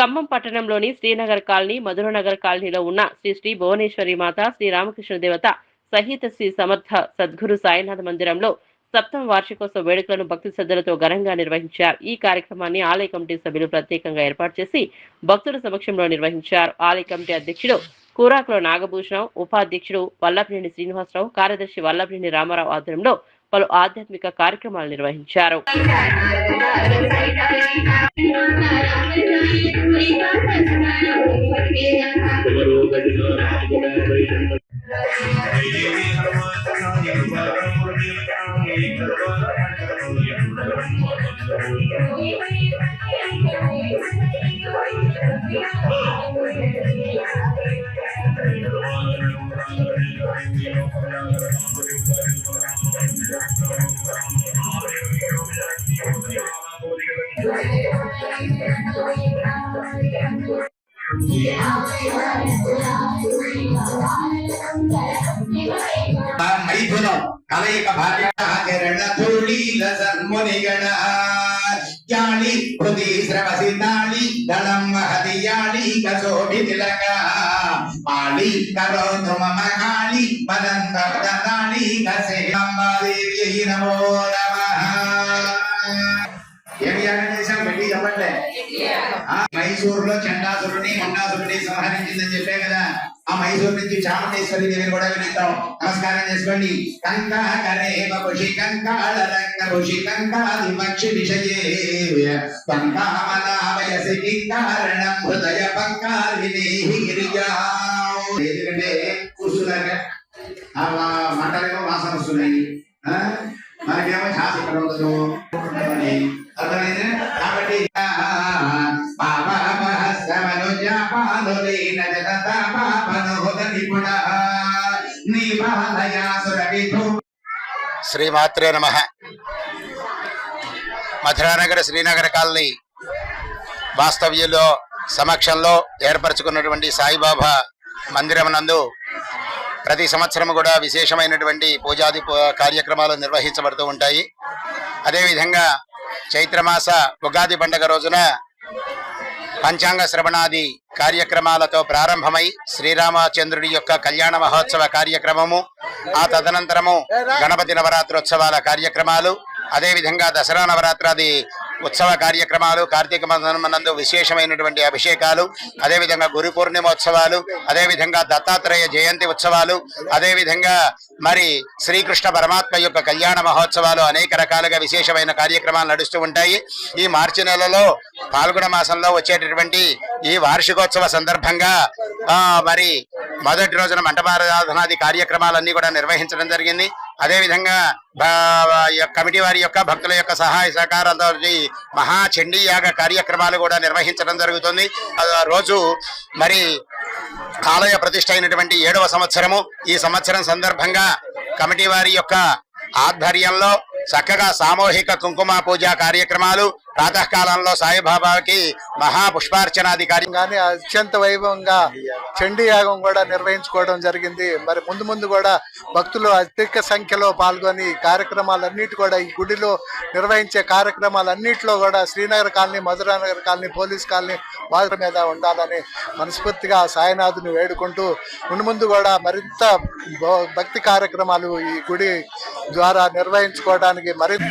ఖమ్మం పట్టణంలోని శ్రీనగర్ కాలనీ, మధురనగర్ కాలనీలో ఉన్న శ్రీ శ్రీ భువనేశ్వరి మాత, శ్రీ రామకృష్ణ దేవత సహిత శ్రీ సమర్థ సద్గురు సాయినాథ మందిరంలో సప్తమ వార్షికోత్సవ వేడుకలను భక్తి శ్రద్ధలతో ఘనంగా నిర్వహించారు. ఈ కార్యక్రమాన్ని ఆలయ కమిటీ సభ్యులు ప్రత్యేకంగా ఏర్పాటు చేసి భక్తుల సమక్షంలో నిర్వహించారు. ఆలయ కమిటీ అధ్యక్షుడు కూరాకుల నాగభూషణం, ఉపాధ్యక్షుడు వల్లభనేని శ్రీనివాసరావు, కార్యదర్శి వల్లభనేని రామారావు ఆధ్వర్యంలో పలు ఆధ్యాత్మిక కార్యక్రమాలు నిర్వహించారు. మైథునం కలయిక భార్యణ సన్మునిగణ యాళి హృది శ్రవసి నాళి దళం వహతి యాళి కశోభి తిలక పాళి కరోతు మమ కాళి మదంత వదనాళి కసే అంబాదేవ్యై నమో నమః. ఏమి యాగం చేశాం గట్టి చెప్పండి. మైసూరులో చండాసురుని మొండాసురుని సంహరించిందని చెప్పే కదా. ఆ మైసూరు నుంచి చాముండేశ్వరి దేవిని కూడా వినిద్దాం. నమస్కారం చేసుకోండి. కంకాకరే వపుషి కంకాళ రంగ భుషి కంకాది పక్షి విషయే కంకామనావయసి కింకారణం హృదయ పంకారిణి గిరిజా. ఎందుకంటే కూర్చున్నాక ఆ మంటలేమో వాసన వస్తున్నాయి, మనకేమో ఛాస్ ఇక్కడ ఉండదు. అర్థమైంది కాబట్టి శ్రీమాత్రే నమః. మధురానగర్ శ్రీనగర్ కాలనీ వాస్తవ్యంలో సమక్షంలో ఏర్పరచుకున్నటువంటి సాయిబాబా మందిరం నందు ప్రతి సంవత్సరం కూడా విశేషమైనటువంటి పూజాది కార్యక్రమాలు నిర్వహించబడుతూ ఉంటాయి. అదేవిధంగా చైత్రమాస ఉగాది పండుగ రోజున పంచాంగ శ్రవణాది కార్యక్రమాలతో ప్రారంభమై శ్రీరామచంద్రుడి యొక్క కళ్యాణ మహోత్సవ కార్యక్రమము, ఆ తదనంతరము గణపతి నవరాత్రోత్సవాల కార్యక్రమాలు, అదేవిధంగా దసరా నవరాత్రాది ఉత్సవ కార్యక్రమాలు, కార్తీక మాసనందు విశేషమైనటువంటి అభిషేకాలు, అదేవిధంగా గురు పూర్ణిమోత్సవాలు, అదేవిధంగా దత్తాత్రేయ జయంతి ఉత్సవాలు, అదేవిధంగా మరి శ్రీకృష్ణ పరమాత్మ యొక్క కళ్యాణ మహోత్సవాలు, అనేక రకాలుగా విశేషమైన కార్యక్రమాలు నడుస్తూ ఉంటాయి. ఈ మార్చి నెలలో పాల్గొన మాసంలో వచ్చేటటువంటి ఈ వార్షికోత్సవ సందర్భంగా మరి మొదటి రోజున మంటపారాధనాది కార్యక్రమాలన్నీ కూడా నిర్వహించడం జరిగింది. అదేవిధంగా కమిటీ వారి యొక్క భక్తుల యొక్క సహాయ సహకారంతో మహాచండీ యాగ కార్యక్రమాలు కూడా నిర్వహించడం జరుగుతుంది. రోజు మరి ఆలయ ప్రతిష్ఠ అయినటువంటి 7వ సంవత్సరము. ఈ సంవత్సరం సందర్భంగా కమిటీ వారి యొక్క ఆధ్వర్యంలో చక్కగా సామూహిక కుంకుమ పూజా కార్యక్రమాలు, ప్రాతకాలంలో సాయిబాబాకి మహాపుష్పార్చనాది కార్యక్రమాన్ని అత్యంత వైభవంగా చండీ యాగం కూడా నిర్వహించుకోవడం జరిగింది. మరి ముందు ముందు కూడా భక్తులు అధిక సంఖ్యలో పాల్గొని కార్యక్రమాలన్నిటి కూడా ఈ గుడిలో నిర్వహించే కార్యక్రమాలన్నింటిలో కూడా Srinagar colony, Madhuranagar colony, police colony వారి మీద ఉండాలని మనస్ఫూర్తిగా సాయినాథుని వేడుకుంటూ ముందు ముందు కూడా మరింత భక్తి కార్యక్రమాలు ఈ గుడి ద్వారా నిర్వహించుకోవడానికి మరింత